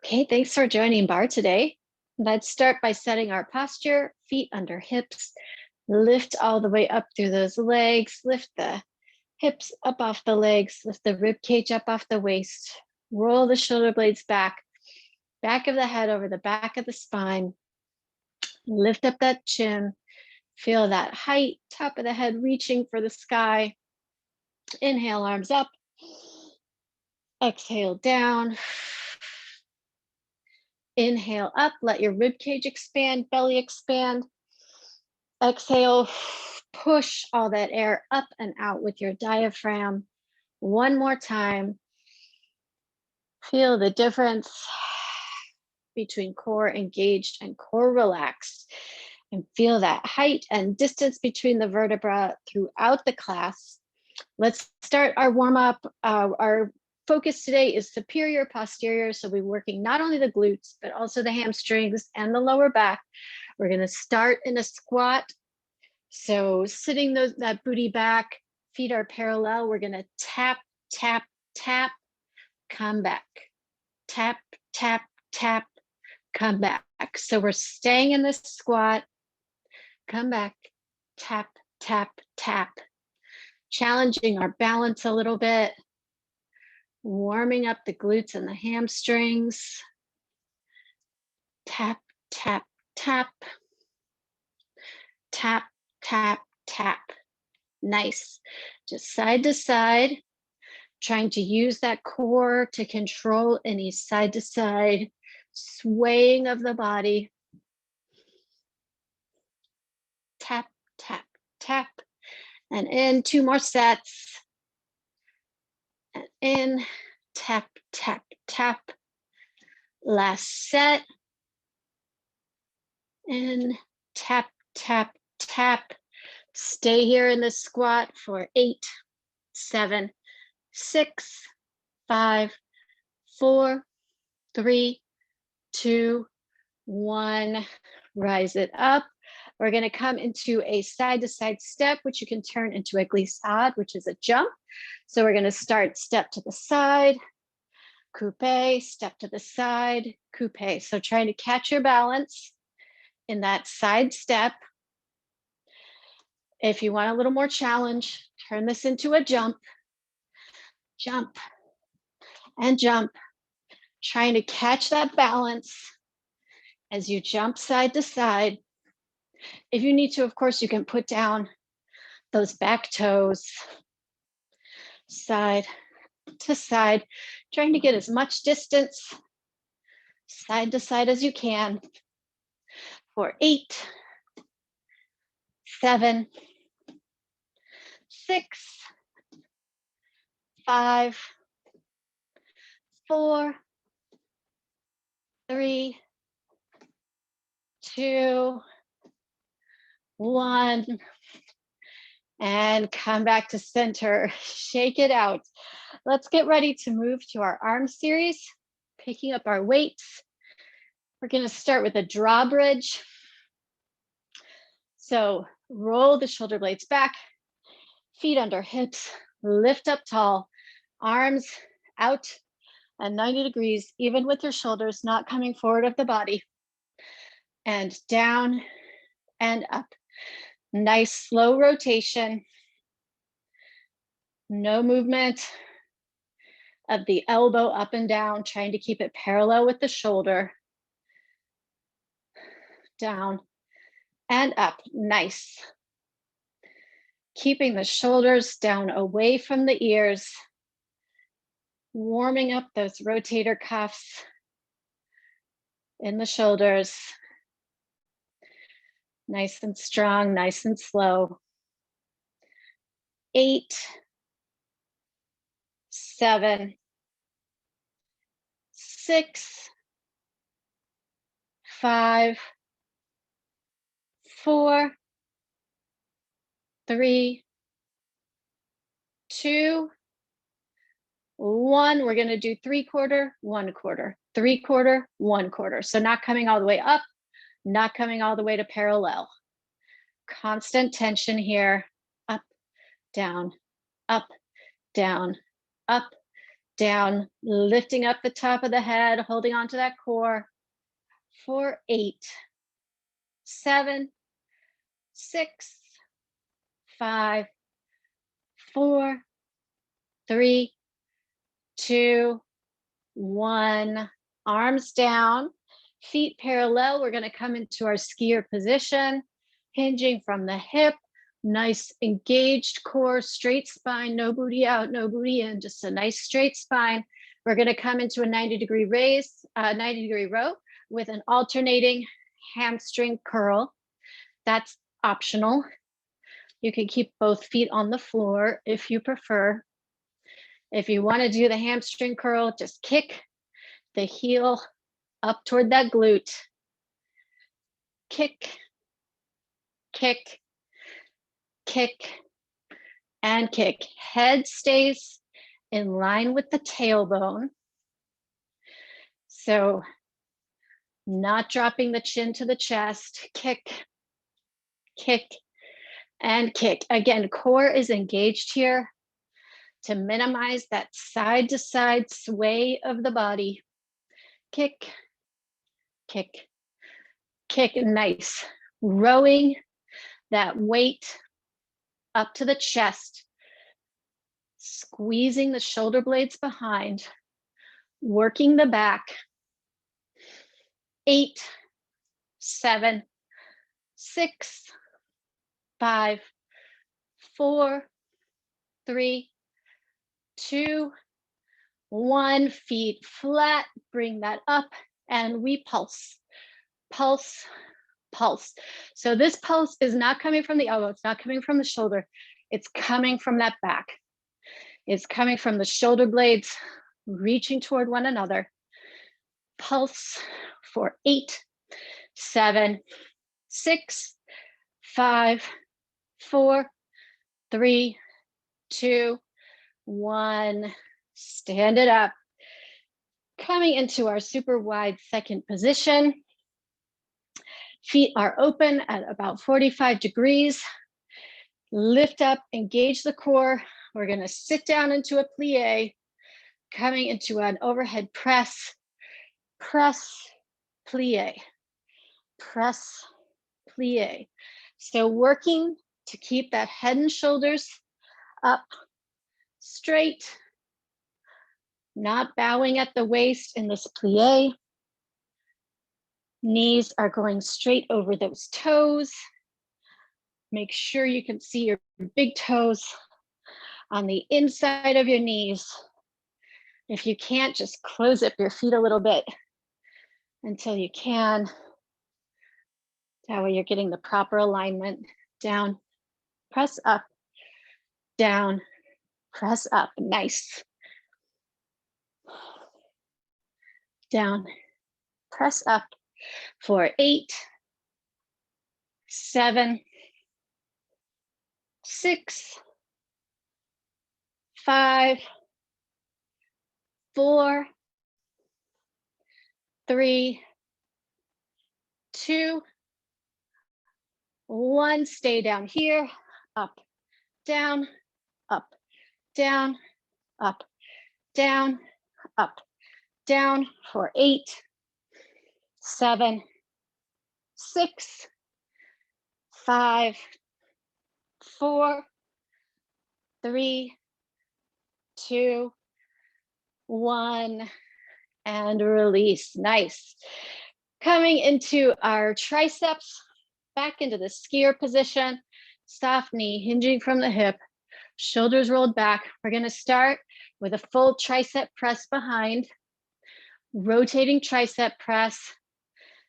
Okay, thanks for joining Barre today. Let's start by setting our posture, feet under hips. Lift all the way up through those legs. Lift the hips up off the legs. Lift the rib cage up off the waist. Roll the shoulder blades back. Back of the head over the back of the spine. Lift up that chin. Feel that height, top of the head reaching for the sky. Inhale, arms up. Exhale, down. Inhale up, let your rib cage expand, belly expand. Exhale, push all that air up and out with your diaphragm. One more time. Feel the difference between core engaged and core relaxed. And feel that height and distance between the vertebra throughout the class. Let's start our warm-up. Our focus today is superior posterior. So we're working not only the glutes, but also the hamstrings and the lower back. We're gonna start in a squat. So sitting that booty back, feet are parallel. We're gonna tap, tap, tap, come back. Tap, tap, tap, come back. So we're staying in this squat, come back, tap, tap, tap. Challenging our balance a little bit, warming up the glutes and the hamstrings. Tap, tap, tap, tap, tap, tap. Nice. Just side to side, trying to use that core to control any side to side swaying of the body. Tap, tap, tap. And in, 2 more sets. And in, tap, tap, tap. Last set. In, tap, tap, tap. Stay here in the squat for 8, 7, 6, 5, 4, 3, 2, 1. Rise it up. We're going to come into a side-to-side step, which you can turn into a glissade, which is a jump. So we're going to start step to the side, coupe, step to the side, coupe. So trying to catch your balance in that side step. If you want a little more challenge, turn this into a jump, jump, and jump. Trying to catch that balance as you jump side to side. If you need to, of course, you can put down those back toes, side to side, trying to get as much distance side to side as you can for 8, 7, 6, 5, 4, 3, 2, 1, and come back to center. Shake it out. Let's get ready to move to our arm series, picking up our weights. We're going to start with a drawbridge. So roll the shoulder blades back, feet under hips, lift up tall, arms out at 90 degrees, even with your shoulders not coming forward of the body, and down and up. Nice slow rotation. No movement of the elbow up and down, trying to keep it parallel with the shoulder. Down and up. Nice. Keeping the shoulders down away from the ears. Warming up those rotator cuffs in the shoulders. Nice and strong, nice and slow. 8, 7, 6, 5, 4, 3, 2, 1. We're going to do 3/4, 1/4, 3/4, 1/4. So not coming all the way up, not coming all the way to parallel. Constant tension here. Up, down, up, down, up, down, lifting up the top of the head, holding on to that core. 4, 8, 7, 6, 5, 4, 3, 2, 1. Arms down, feet parallel. We're going to come into our skier position, hinging from the hip. Nice engaged core, straight spine, no booty out, no booty in, just a nice straight spine. We're going to come into a 90-degree raise, 90-degree row with an alternating hamstring curl. That's optional. You can keep both feet on the floor if you prefer. If you want to do the hamstring curl, just kick the heel up toward that glute. Kick, kick, kick, and kick. Head stays in line with the tailbone. So not dropping the chin to the chest. Kick, kick, and kick. Again, core is engaged here to minimize that side to side sway of the body. Kick, kick, kick. Nice. Rowing that weight up to the chest, squeezing the shoulder blades behind, working the back. 8, 7, 6, 5, 4, 3, 2, 1. Feet flat, bring that up, and we pulse, pulse, pulse. So this pulse is not coming from the elbow, it's not coming from the shoulder, it's coming from that back. It's coming from the shoulder blades, reaching toward one another. Pulse for 8, 7, 6, 5, 4, 3, 2, 1. Stand it up. Coming into our super wide second position. Feet are open at about 45 degrees. Lift up, engage the core. We're going to sit down into a plie, coming into an overhead press, press, plie, press, plie. So working to keep that head and shoulders up, straight, not bowing at the waist in this plie. Knees are going straight over those toes. Make sure you can see your big toes on the inside of your knees. If you can't, just close up your feet a little bit until you can. That way you're getting the proper alignment. Down, press up, down, press up. Nice. Down, press up for 8, 7, 6, 5, 4, 3, 2, 1. Stay down here, up, down, up, down, up, down, up, down for 8, 7, 6, 5, 4, 3, 2, 1, and release. Nice. Coming into our triceps, back into the skier position, soft knee hinging from the hip, shoulders rolled back. We're going to start with a full tricep press behind, rotating tricep press.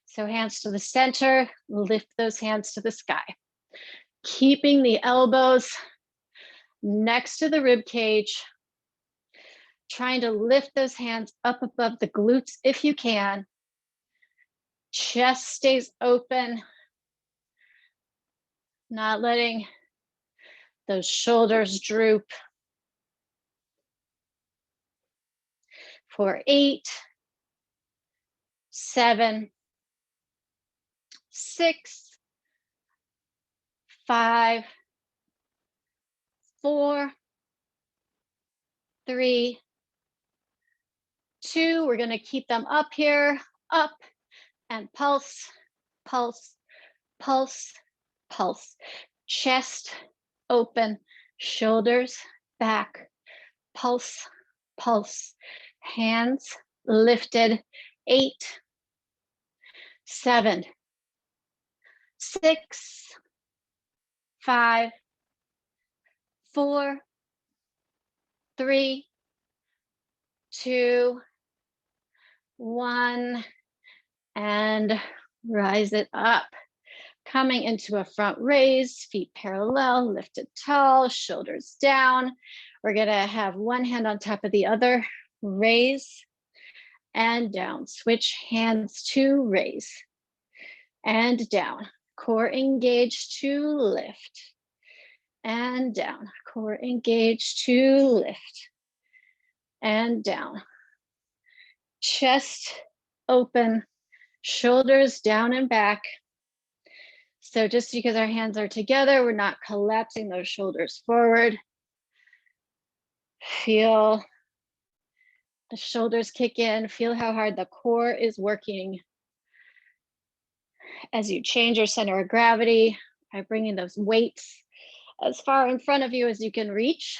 So hands to the center, lift those hands to the sky. Keeping the elbows next to the rib cage, trying to lift those hands up above the glutes if you can. Chest stays open, not letting those shoulders droop. For 8, 7, 6, 5, 4, 3, 2. We're going to keep them up here, up and pulse, pulse, pulse, pulse. Chest open, shoulders back, pulse, pulse. Hands lifted. 8, 7, 6, 5, 4, 3, 2, 1, and rise it up. Coming into a front raise, feet parallel, lifted tall, shoulders down. We're gonna have one hand on top of the other, raise and down. Switch hands to raise and down. Core engaged to lift and down. Core engaged to lift and down. Chest open, shoulders down and back. So just because our hands are together, we're not collapsing those shoulders forward. Feel the shoulders kick in. Feel how hard the core is working as you change your center of gravity by bringing those weights as far in front of you as you can reach.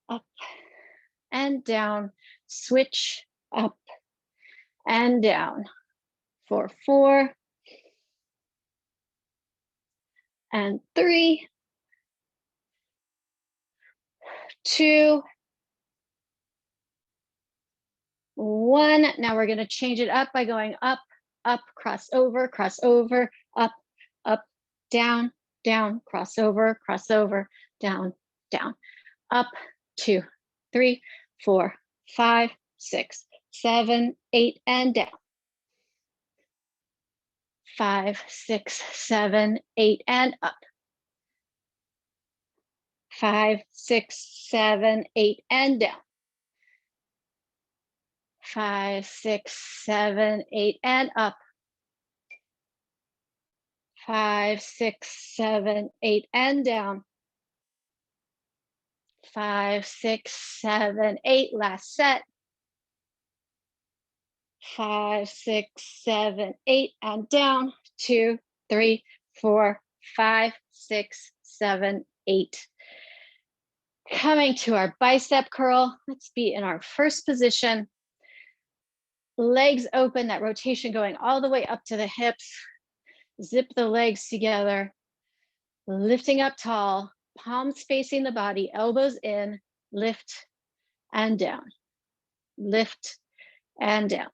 Up and down. Switch up and down. For 4 and 3, 2, 1. Now we're going to change it up by going up, up, cross over, up, up, down, down, cross over, down, down, up, 2, 3, 4, 5, 6, 7, 8, and down. 5, 6, 7, 8, and up. 5, 6, 7, 8, and down. 5, 6, 7, 8, and up. 5, 6, 7, 8, and down. 5, 6, 7, 8. Last set. 5, 6, 7, 8, and down. 2, 3, 4, 5, 6, 7, 8. Coming to our bicep curl. Let's be in our first position. Legs open, that rotation going all the way up to the hips. Zip the legs together. Lifting up tall, palms facing the body, elbows in, lift and down. Lift and down.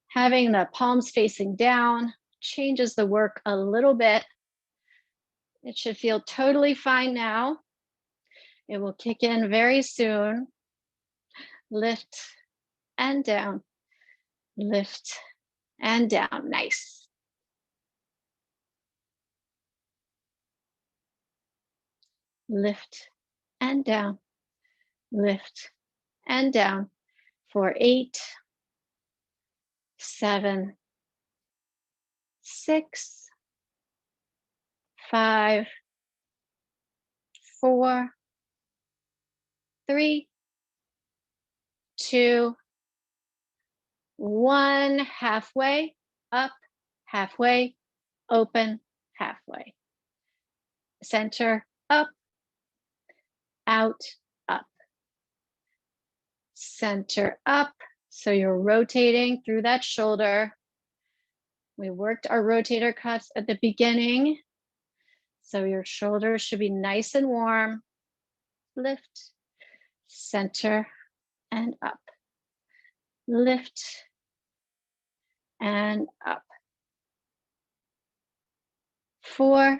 Having the palms facing down changes the work a little bit. It should feel totally fine now. It will kick in very soon. Lift and down, lift and down. Nice. Lift and down, lift and down for 8, 7, 6, 5, 4, 3, 2, 1. Halfway up, halfway open, halfway. Center up, out, up. Center up. So you're rotating through that shoulder. We worked our rotator cuffs at the beginning. So your shoulders should be nice and warm. Lift, center, and up. Lift and up. 4,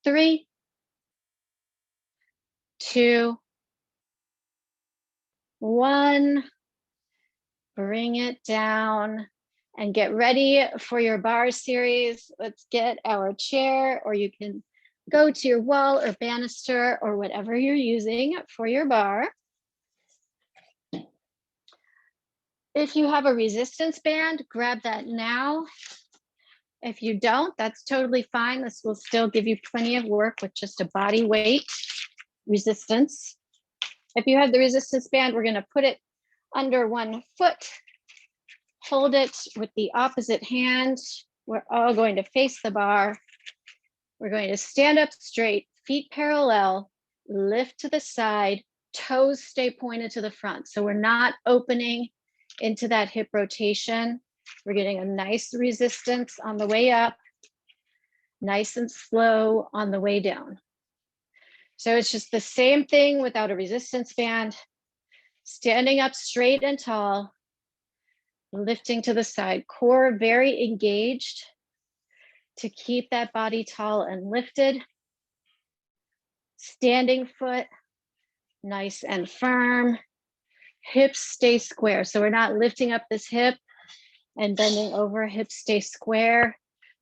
3, 2, 1. Bring it down and get ready for your bar series. Let's get our chair, or you can go to your wall or banister or whatever you're using for your bar. If you have a resistance band, grab that now. If you don't, that's totally fine. This will still give you plenty of work with just a body weight resistance. If you have the resistance band, we're gonna put it under one foot, hold it with the opposite hand. We're all going to face the bar. We're going to stand up straight, feet parallel, lift to the side, toes stay pointed to the front. So we're not opening into that hip rotation. We're getting a nice resistance on the way up, nice and slow on the way down. So it's just the same thing without a resistance band, standing up straight and tall, lifting to the side, core very engaged to keep that body tall and lifted. Standing foot, nice and firm. Hips stay square. So we're not lifting up this hip and bending over, hips stay square.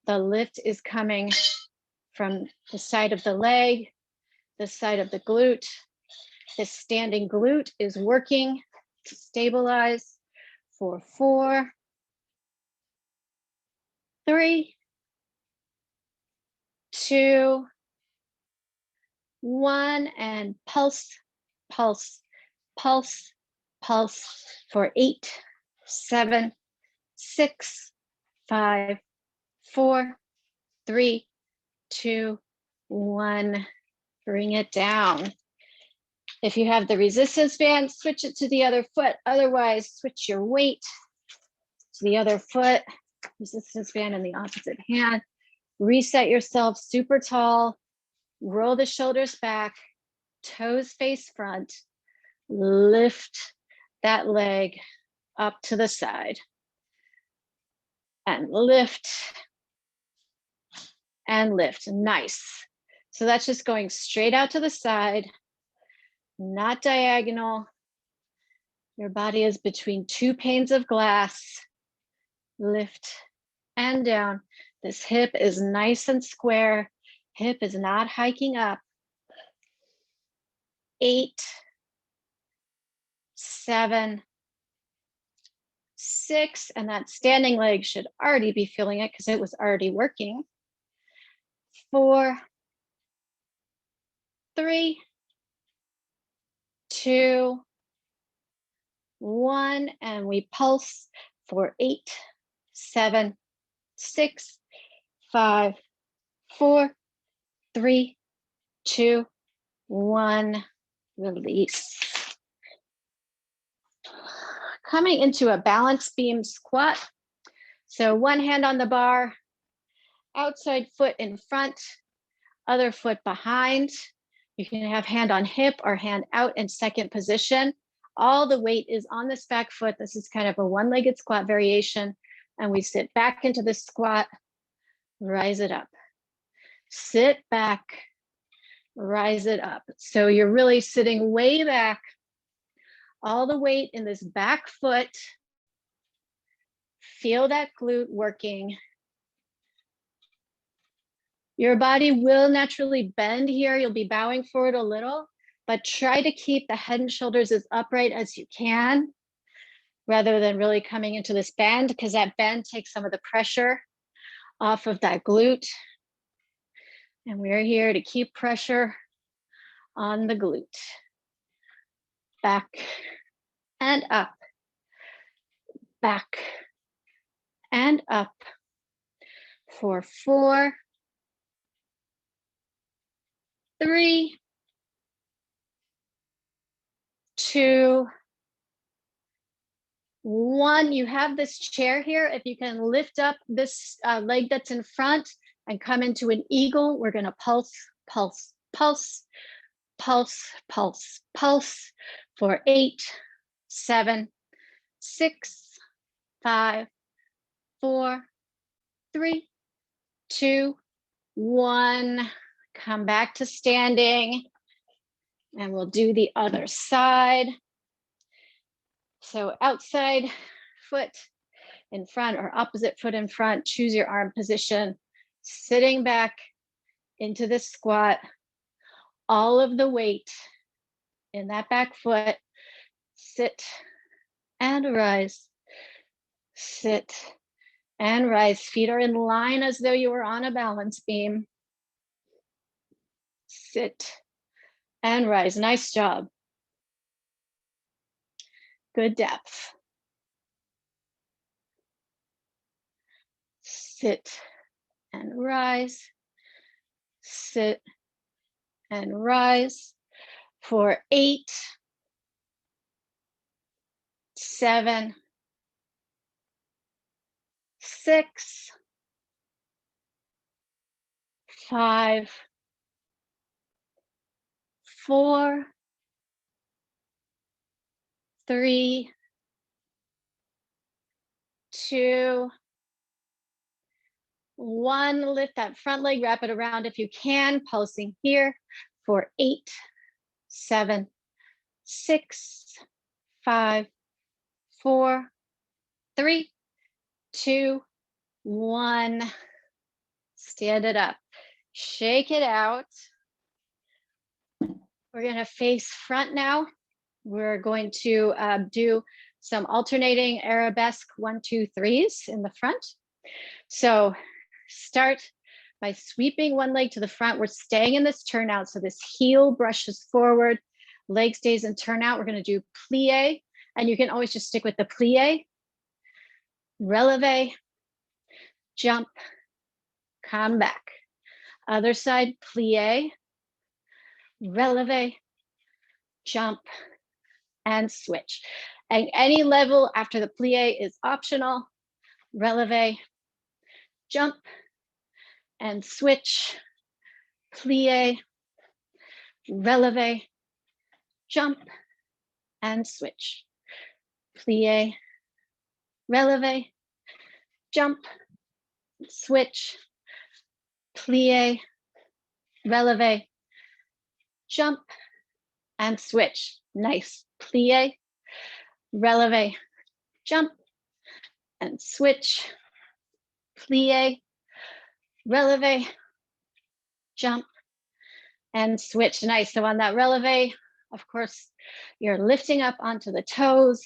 The lift is coming from the side of the leg, the side of the glute. This standing glute is working to stabilize for 4, 3, 2, 1, and pulse, pulse, pulse, pulse for 8, 7, 6, 5, 4, 3, 2, 1. Bring it down. If you have the resistance band, switch it to the other foot. Otherwise, switch your weight to the other foot, resistance band in the opposite hand. Reset yourself super tall. Roll the shoulders back, toes face front. Lift that leg up to the side. And lift. And lift. Nice. So that's just going straight out to the side, not diagonal. Your body is between 2 panes of glass. Lift and down. This hip is nice and square. Hip is not hiking up. 8, 7, 6, and that standing leg should already be feeling it because it was already working. 4, 3, 2, 1, and we pulse for 8, 7, 6, 5, 4, 3, 2, 1. Release. Coming into a balance beam squat. So one hand on the bar, outside foot in front, other foot behind. You can have hand on hip or hand out in second position. All the weight is on this back foot. This is kind of a one-legged squat variation. And we sit back into the squat, rise it up. Sit back, rise it up. So you're really sitting way back, all the weight in this back foot. Feel that glute working. Your body will naturally bend here. You'll be bowing forward a little, but try to keep the head and shoulders as upright as you can, rather than really coming into this bend, because that bend takes some of the pressure off of that glute. And we're here to keep pressure on the glute. Back and up, back and up for 4, 3, 2, 1. You have this chair here. If you can lift up this leg that's in front and come into an eagle, we're gonna pulse, pulse, pulse, pulse, pulse, pulse for 8, 7, 6, 5, 4, 3, 2, 1. Come back to standing, and we'll do the other side. So outside foot in front or opposite foot in front, choose your arm position, sitting back into this squat, all of the weight in that back foot. Sit and rise, sit and rise. Feet are in line as though you were on a balance beam. Sit and rise. Nice job. Good depth. Sit and rise. Sit and rise for 8, 7, 6, 5, 4, 3, 2, 1. Lift that front leg, wrap it around if you can, pulsing here for 8, 7, 6, 5, 4, 3, 2, 1. Stand it up. Shake it out. We're going to face front now. We're going to do some alternating arabesque 1, 2, 3s in the front. So start by sweeping one leg to the front. We're staying in this turnout. So this heel brushes forward, leg stays in turnout. We're going to do plie, and you can always just stick with the plie, releve, jump, come back. Other side, plie, releve, jump, and switch. And any level after the plie is optional. Releve, jump, and switch, plie, releve, jump, and switch, plie, releve, jump, switch, plie, releve, jump, and switch. Nice. Plie, releve, jump, and switch, plie, releve, jump, and switch. Nice. So on that releve, of course, you're lifting up onto the toes,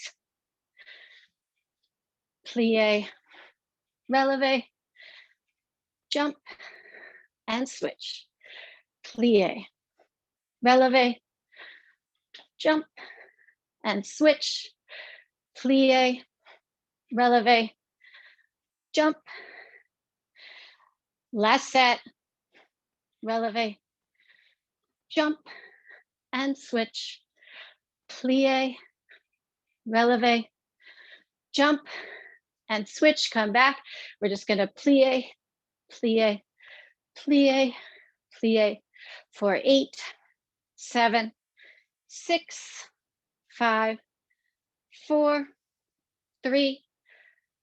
plie, releve, jump, and switch, plie, releve, jump, and switch, plie, releve, jump. Last set, releve, jump, and switch, plie, releve, jump, and switch, come back. We're just gonna plie, plie, plie, plie for 8, 7, 6, 5, 4, 3,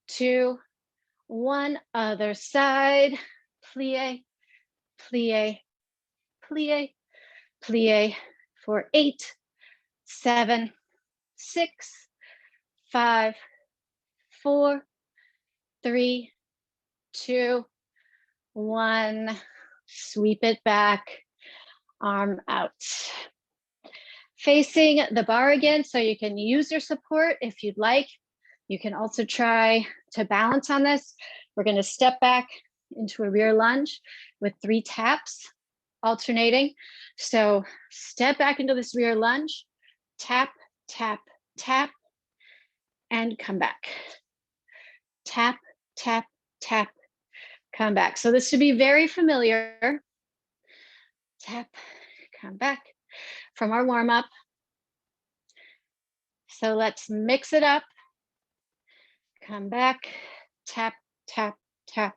2, 1. Other side, plie, plie, plie, plie for 8, 7, 6, 5, 4, 3, 2, 1. Sweep it back, arm out. Facing the bar again, so you can use your support if you'd like. You can also try to balance on this. We're going to step back into a rear lunge with 3 taps, alternating. So step back into this rear lunge, tap, tap, tap, and come back. Tap, tap, tap, come back. So this should be very familiar. Tap, come back from our warm up. So let's mix it up. Come back, tap, tap, tap,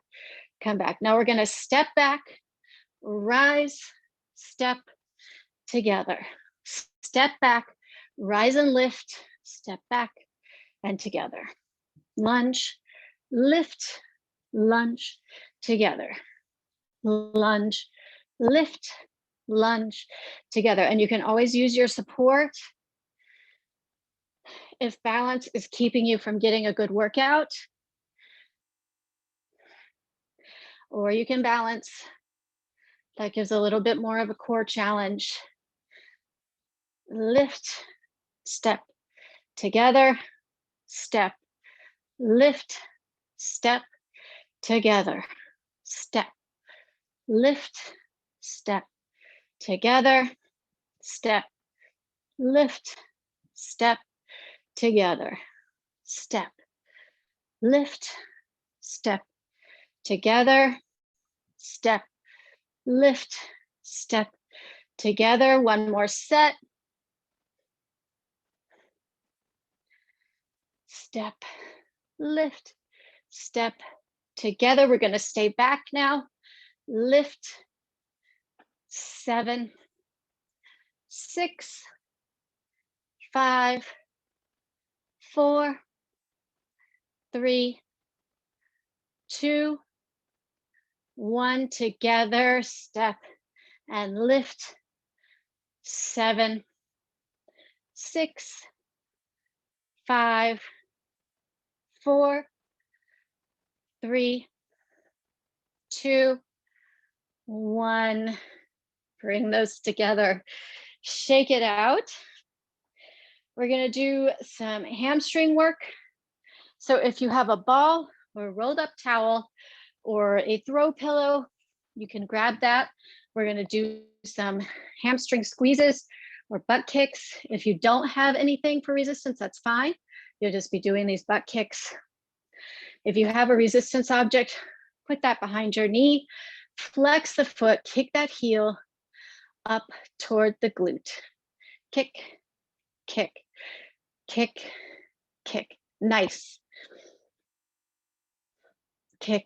come back. Now we're gonna step back, rise, step, together. Step back, rise and lift, step back, and together. Lunge, lift, lunge, together. Lunge, lift, lunge, together. And you can always use your support if balance is keeping you from getting a good workout. Or you can balance. That gives a little bit more of a core challenge. Lift, step, together, step, lift, step, together, step, lift, step, together, step, lift, step, together, step, lift, step, together, step, lift, step, together. One more set. Step, lift, step, together. We're going to stay back now. Lift, 7, 6, 5, 4, 3, 2, 1. Together, step and lift. 7, 6, 5, 4, 3, 2, 1. Bring those together. Shake it out. We're going to do some hamstring work. So if you have a ball or a rolled up towel or a throw pillow, you can grab that. We're going to do some hamstring squeezes or butt kicks. If you don't have anything for resistance, that's fine. You'll just be doing these butt kicks. If you have a resistance object, put that behind your knee, flex the foot, kick that heel up toward the glute. Kick, kick, kick, kick. Nice. Kick,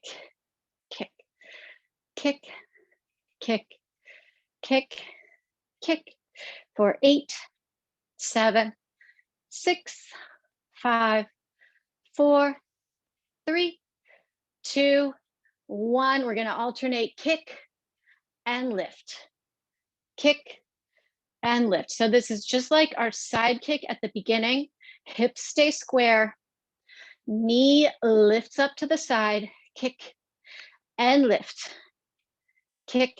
kick, kick, kick, kick, kick. For 8, 7, 6, 5, 4, 3, 2, 1. We're going to alternate kick and lift. Kick and lift. So this is just like our side kick at the beginning. Hips stay square. Knee lifts up to the side. Kick and lift. Kick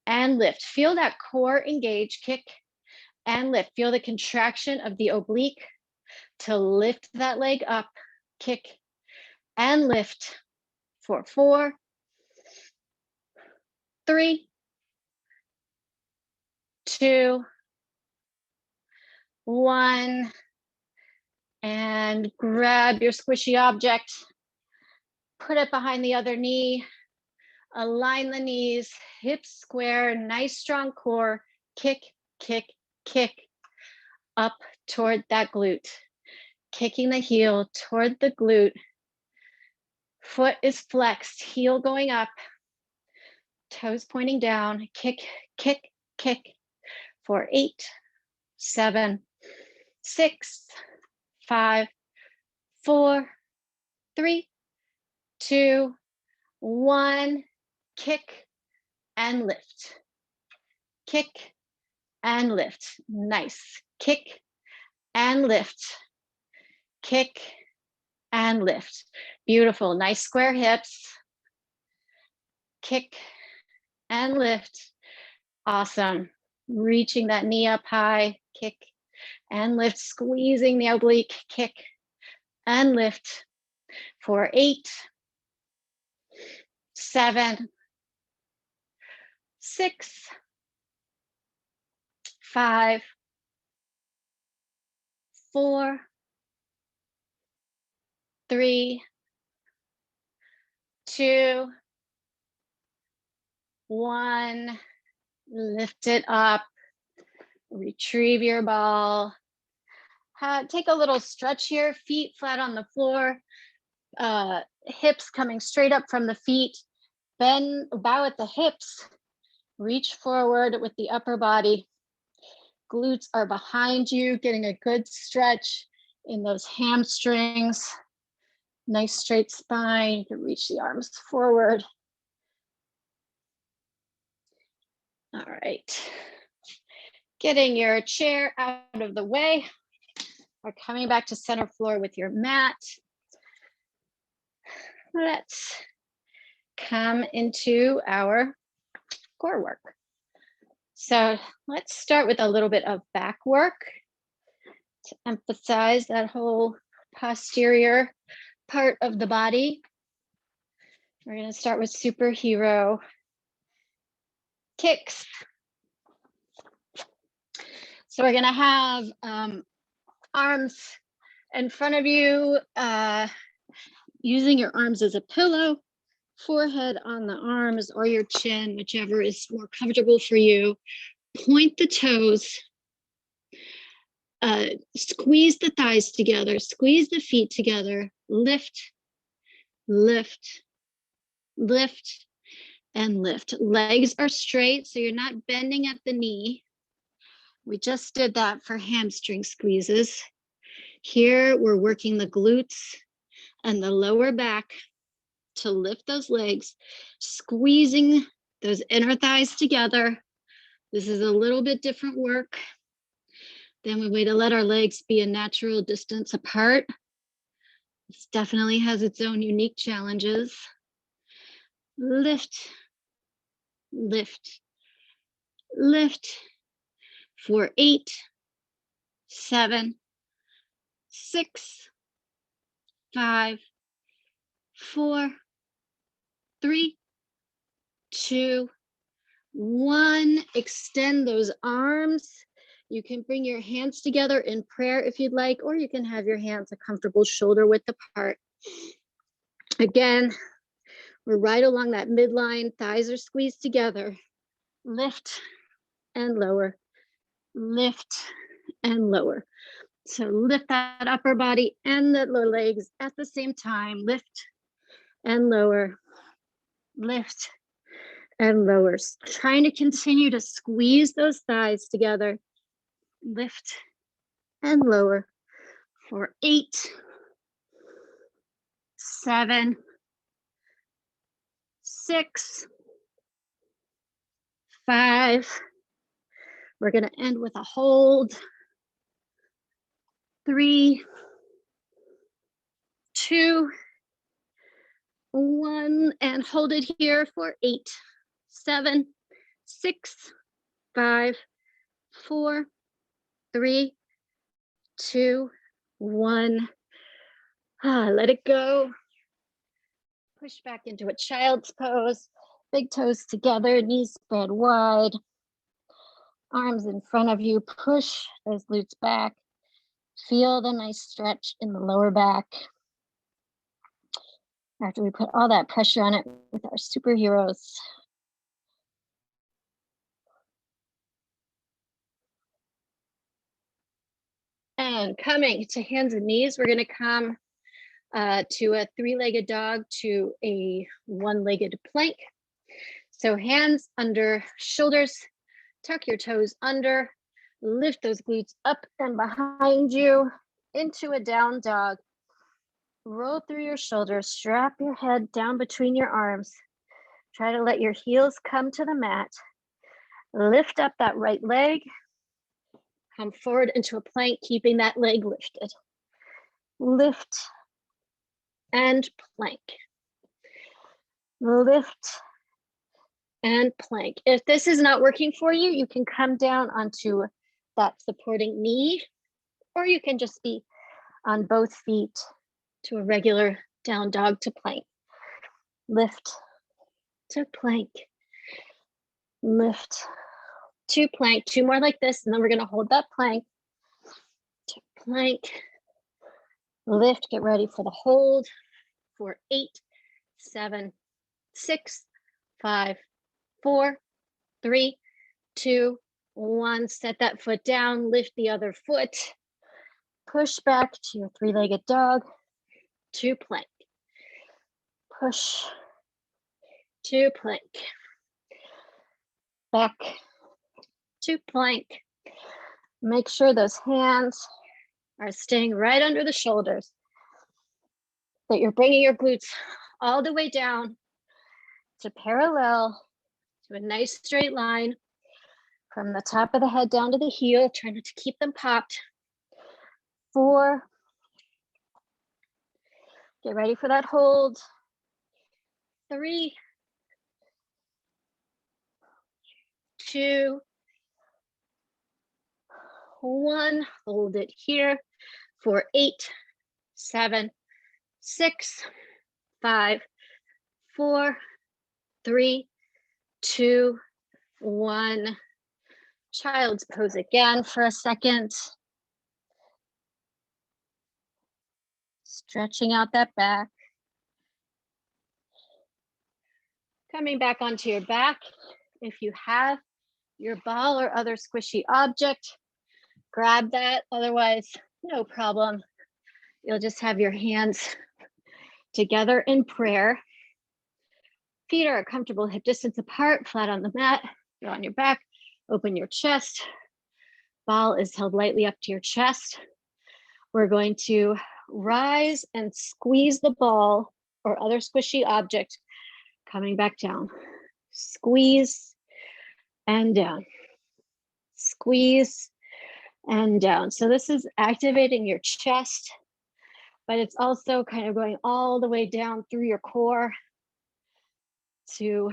and lift. Feel that core engage. Kick and lift. Feel the contraction of the oblique to lift that leg up. Kick and lift. For 4, 3, 2, 1. And grab your squishy object. Put it behind the other knee. Align the knees, hips square, nice strong core. Kick, kick, kick up toward that glute. Kicking the heel toward the glute. Foot is flexed, heel going up. Toes pointing down. Kick, kick, kick. For 8, 7, 6, 5, 4, 3, 2, 1. Kick and lift. Kick and lift. Nice. Kick and lift. Kick and lift. Beautiful. Nice square hips. Kick and lift. Awesome. Reaching that knee up high. Kick and lift. Squeezing the oblique. Kick and lift. For 8, 7, 6, 5, 4, 3, 2, 1. Lift it up. Retrieve your ball. Take a little stretch here. Feet flat on the floor. Hips coming straight up from the feet. Bend, bow at the hips. Reach forward with the upper body. Glutes are behind you, getting a good stretch in those hamstrings. Nice straight spine. You can reach the arms forward. All right. Getting your chair out of the way, or coming back to center floor with your mat. Let's come into our core work. So let's start with a little bit of back work to emphasize that whole posterior part of the body. We're going to start with superhero kicks. So we're going to have arms in front of you, using your arms as a pillow, forehead on the arms or your chin, whichever is more comfortable for you. Point the toes, squeeze the thighs together, squeeze the feet together, lift, lift, lift, and lift. Legs are straight, so you're not bending at the knee. We just did that for hamstring squeezes. Here, we're working the glutes and the lower back to lift those legs, squeezing those inner thighs together. This is a little bit different work than we wait to let our legs be a natural distance apart. This definitely has its own unique challenges. Lift, lift, lift for 8, 7, 6, 5, 4, 3, 2, 1. Extend those arms. You can bring your hands together in prayer if you'd like, or you can have your hands a comfortable shoulder width apart. Again, we're right along that midline. Thighs are squeezed together. Lift and lower, lift and lower. So lift that upper body and the lower legs at the same time. Lift and lower, lift and lower. Trying to continue to squeeze those thighs together. Lift and lower for 8, 7, 6, 5. We're going to end with a hold. 3, 2, 1, and hold it here for 8, 7, 6, 5, 4, 3, 2, 1. Let it go. Push back into a child's pose. Big toes together, knees spread wide. Arms in front of you. Push those glutes back. Feel the nice stretch in the lower back. After we put all that pressure on it with our superheroes. And coming to hands and knees, we're going to come to a 3-legged dog to a 1-legged plank. So hands under shoulders, tuck your toes under, lift those glutes up and behind you into a down dog. Roll through your shoulders, strap your head down between your arms. Try to let your heels come to the mat. Lift up that right leg. Come forward into a plank, keeping that leg lifted. Lift and plank. Lift and plank. If this is not working for you, you can come down onto that supporting knee, or you can just be on both feet to a regular down dog to plank. Lift to plank. Lift to plank. 2 more like this, and then we're going to hold that plank to plank. Lift, get ready for the hold for 8, 7, 6, 5, 4, 3, 2, 1. Set that foot down, lift the other foot. Push back to your 3-legged dog to plank. Push to plank. Back to plank. Make sure those hands are staying right under the shoulders, that you're bringing your glutes all the way down to parallel to a nice straight line from the top of the head down to the heel. Try not to keep them popped. 4. Get ready for that hold. 3, 2, 1. Hold it here for 8, 7, 6, 5, 4, 3, 2, 1. Child's pose again for a second. Stretching out that back. Coming back onto your back. If you have your ball or other squishy object, grab that. Otherwise, no problem. You'll just have your hands together in prayer. Feet are a comfortable hip distance apart, flat on the mat. You're on your back. Open your chest. Ball is held lightly up to your chest. We're going to rise and squeeze the ball or other squishy object, coming back down. Squeeze and down. Squeeze and down. So this is activating your chest, but it's also kind of going all the way down through your core to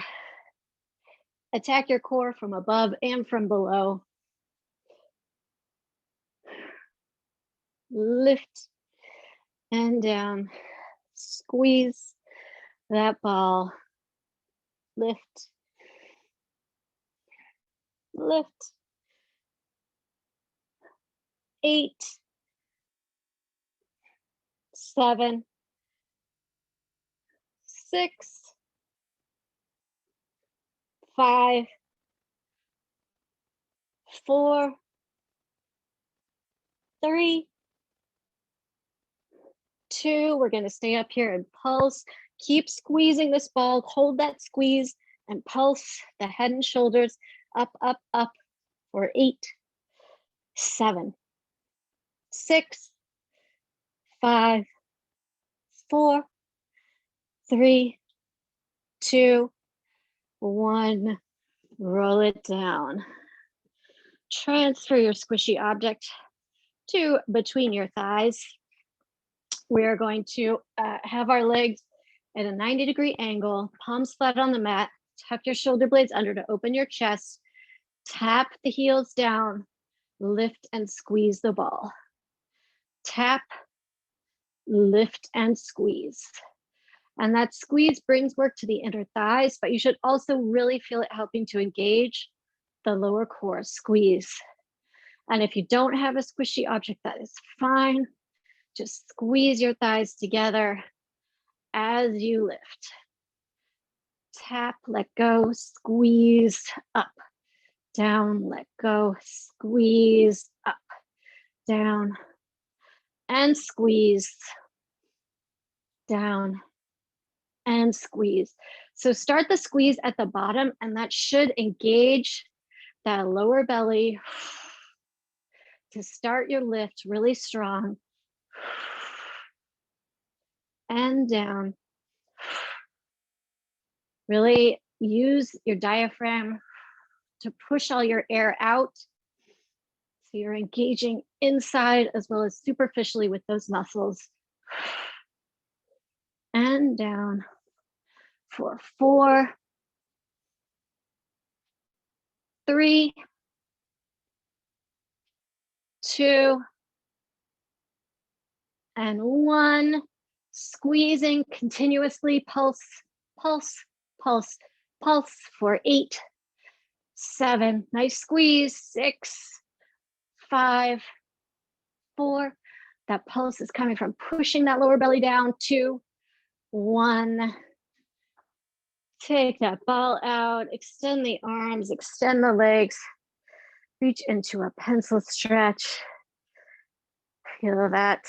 attack your core from above and from below. Lift and down. Squeeze that ball. Lift. Lift. 8, 7, 6, 5, 4, 3, 2. We're going to stay up here and pulse. Keep squeezing this ball. Hold that squeeze and pulse the head and shoulders up, up, up for 8, 7, 6, 5, 4, 3, 2, 1. Roll it down. Transfer your squishy object to between your thighs. We are going to have our legs at a 90-degree angle, palms flat on the mat. Tuck your shoulder blades under to open your chest. Tap the heels down. Lift and squeeze the ball. Tap, lift, and squeeze. And that squeeze brings work to the inner thighs, but you should also really feel it helping to engage the lower core. Squeeze. And if you don't have a squishy object, that is fine. Just squeeze your thighs together as you lift. Tap, let go, squeeze, up, down, let go, squeeze, up, down, and squeeze, down, and squeeze. So start the squeeze at the bottom, and that should engage that lower belly to start your lift really strong. And down. Really use your diaphragm to push all your air out. So you're engaging inside as well as superficially with those muscles. And down for 4, 3, 2, and 1. Squeezing continuously, pulse, pulse, pulse, pulse for 8, 7, nice squeeze, 6, 5, 4. That pulse is coming from pushing that lower belly down. 2, 1. Take that ball out, extend the arms, extend the legs, reach into a pencil stretch. Feel that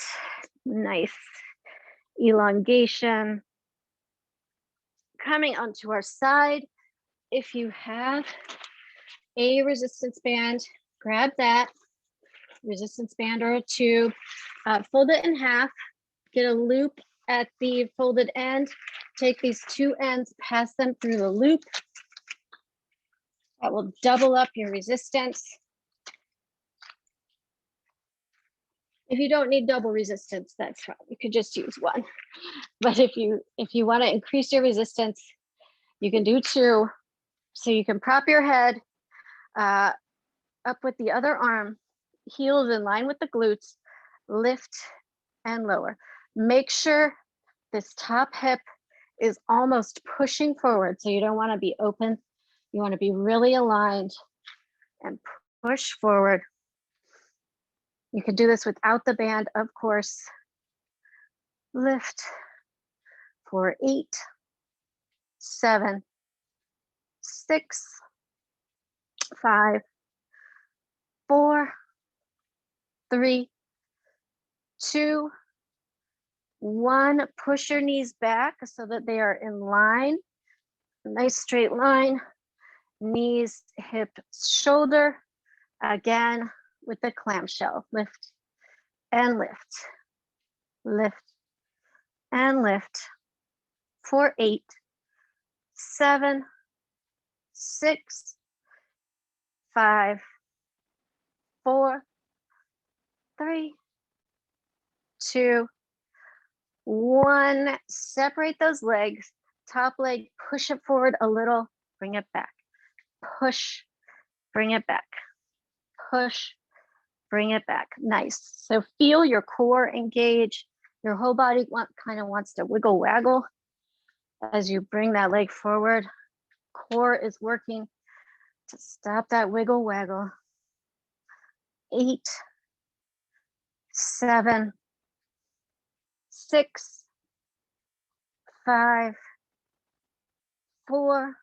nice elongation. Coming onto our side, if you have a resistance band, grab that resistance band or a tube, fold it in half, get a loop at the folded end, take these 2 ends, pass them through the loop. That will double up your resistance. If you don't need double resistance, that's fine. You could just use 1. But if you want to increase your resistance, you can do 2. So you can prop your head up with the other arm, heels in line with the glutes, lift and lower. Make sure this top hip is almost pushing forward. So you don't want to be open. You want to be really aligned and push forward. You can do this without the band, of course. lift for 8, 7, 6, 5, 4, 3, 2, 1. Push your knees back so that they are in line. Nice straight line. Knees, hip, shoulder. Again with the clamshell. Lift and lift. Lift and lift. For 8, 7, 6, 5, 4, 3, 2, 1. Separate those legs. Top leg, push it forward a little, bring it back. Push, bring it back. Push, bring it back. Nice. So feel your core engage. Your whole body kind of wants to wiggle waggle as you bring that leg forward. Core is working to stop that wiggle waggle. 8, 7, 6, 5, 4,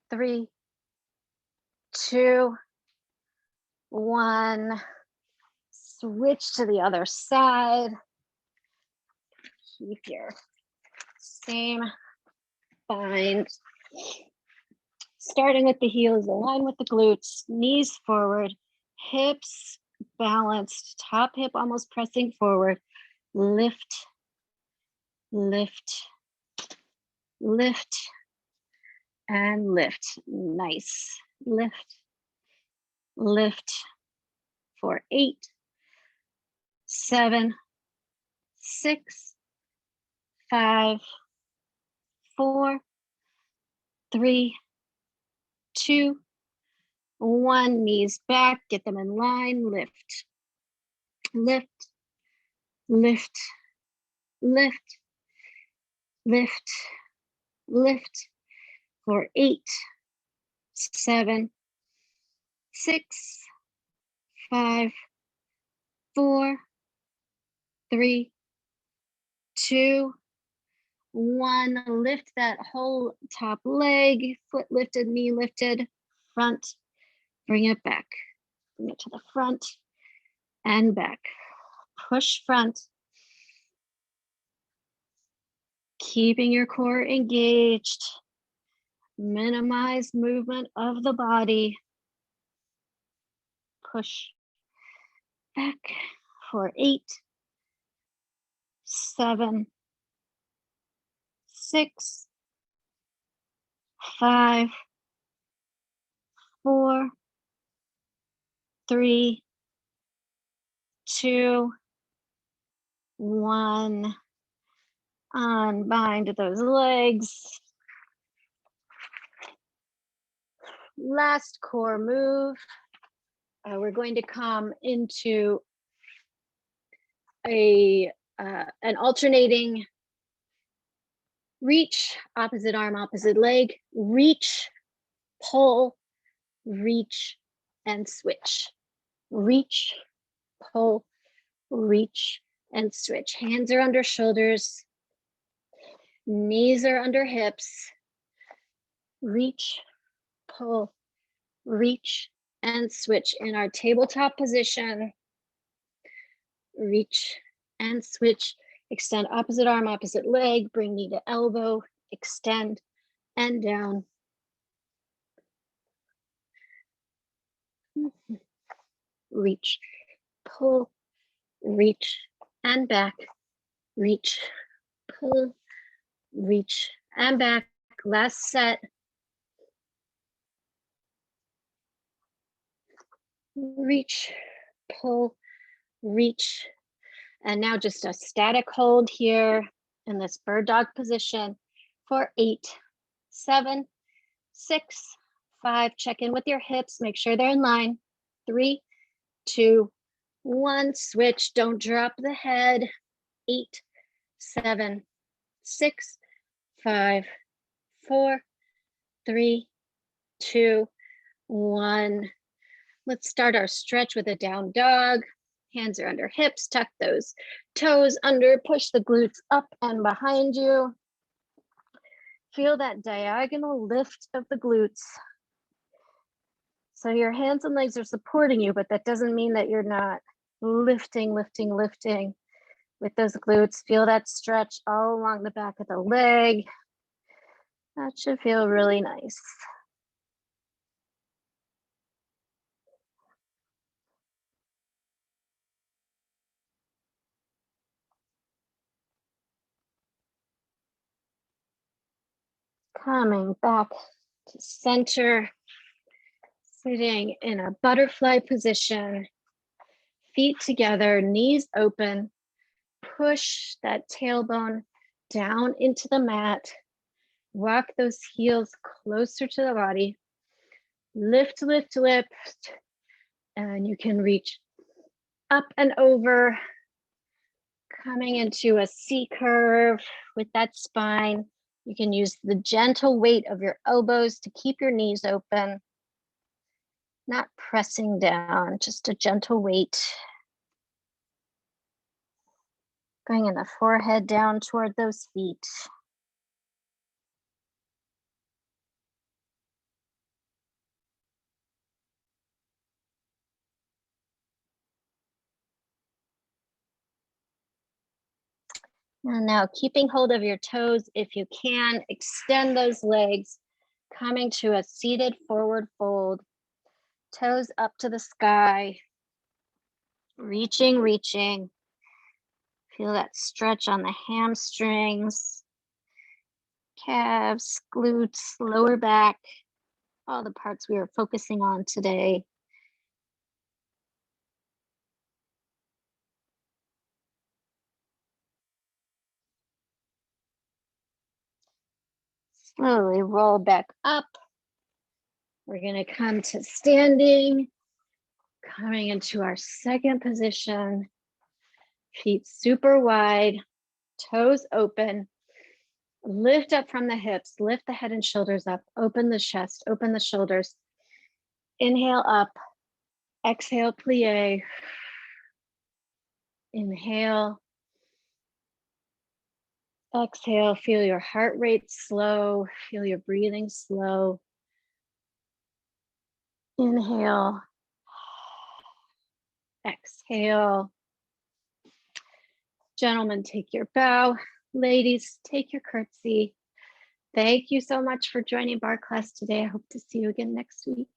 3, 2, 1. Switch to the other side. Keep your same bind. Starting with the heels, align with the glutes, knees forward, hips balanced, top hip almost pressing forward. Lift, lift, lift, and lift. Nice. Lift, lift for 8, 7, 6, 5, 4, 3, 2, 1. Knees back, get them in line. Lift, lift, lift, lift, lift, lift for 8, 7, 6, 5, 4, 3, 2, 1. Lift that whole top leg, foot lifted, knee lifted, front, bring it back. Bring it to the front and back. Push front. Keeping your core engaged. Minimize movement of the body. Push back for 8, 7, 6, 5, 4, 3, 2, 1. Unbind those legs. Last core move. We're going to come into an alternating reach, opposite arm, opposite leg, reach, pull, reach, and switch. Reach, pull, reach, and switch. Hands are under shoulders. Knees are under hips. Reach, pull, reach, and switch in our tabletop position. Reach and switch. Extend opposite arm, opposite leg. Bring knee to elbow. Extend and down. Reach, pull, reach, and back. Reach, pull, reach, and back. Last set. Reach, pull, reach. And now just a static hold here in this bird dog position for 8, 7, 6, 5. Check in with your hips. Make sure they're in line. 3, 2, 1. Switch. Don't drop the head. 8, 7, 6, 5, 4, 3, 2, 1. Let's start our stretch with a down dog. Hands are under hips, tuck those toes under, push the glutes up and behind you. Feel that diagonal lift of the glutes. So your hands and legs are supporting you, but that doesn't mean that you're not lifting with those glutes. Feel that stretch all along the back of the leg. That should feel really nice. Coming back to center, sitting in a butterfly position, feet together, knees open, push that tailbone down into the mat, walk those heels closer to the body, lift, lift, lift, and you can reach up and over, coming into a C curve with that spine. You can use the gentle weight of your elbows to keep your knees open, not pressing down, just a gentle weight. Bringing the forehead down toward those feet. And now keeping hold of your toes, if you can, extend those legs, coming to a seated forward fold, toes up to the sky, reaching, reaching. Feel that stretch on the hamstrings, calves, glutes, lower back, all the parts we are focusing on today. Slowly roll back up. We're going to come to standing, coming into our second position. Feet super wide, toes open. Lift up from the hips, lift the head and shoulders up, open the chest, open the shoulders. Inhale up, exhale, plie. Inhale. Exhale, feel your heart rate slow, feel your breathing slow. Inhale. Exhale. Gentlemen, take your bow. Ladies, take your curtsy. Thank you so much for joining Barre class today. I hope to see you again next week.